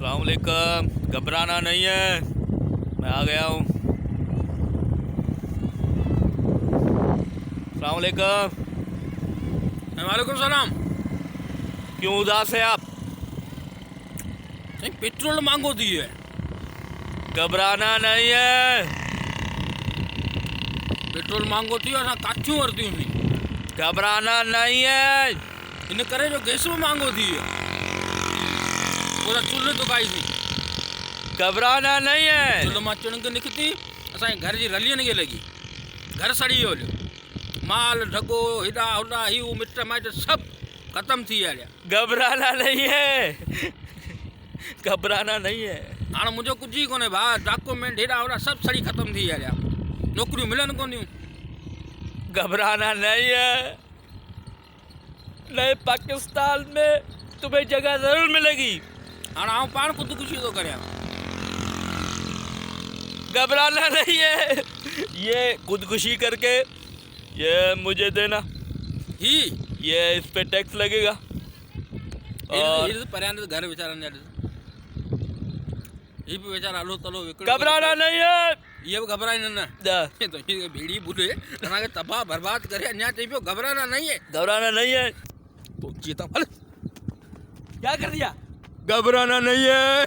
अस्सलामुअलैकुम। घबराना नहीं है, मैं आ गया हूँ। अस्सलामुअलैकुम। वालेकुम सलाम। क्यों उदास है आप? पेट्रोल मांगो थी है। घबराना नहीं है, पेट्रोल मांगो थी और काठियूं वरतियूं थी। घबराना नहीं है। इन करे जो गैस में मांगो थी है, पूरा चुल्हे तो काई थी। घबराना नहीं है। चुल्ह मां चिणक निकती असांजे घर जी रलियन खे लगी। घर सड़ी वियो हलियो, माल ढगो हेॾा होॾा ही मिट माइट सभु ख़त्म थी विया। घबराना नहीं है, घबराना नहीं है। हाणे मुंहिंजो कुझु ई कोन्हे भाउ। डॉक्यूमेंट हेॾा होॾा सभु सड़ी ख़त्म थी विया। नौकरियूं मिलनि कोन थियूं। घबराना नहीं है। नए पाकिस्तान में तुम्हें जगह जरूर मिलेगी। हाणे आउं पाण ख़ुदकुशी थो करियां। घबराना नहीं है। ये खुदकुशी करके ये मुझे देना, ये इस पे टैक्स लगेगा। और परियां घर वीचारा ये भी बेचारा हलो तलो विकड़ो। घबराना नहीं है। ये भी घबराए न तो ये भेड़ी बुले असांखे तबाह बर्बाद करे अञा चई पियो घबराना नहीं है। घबराना नहीं है तो चेता हल क्या कर दिया? घबराना नहीं है।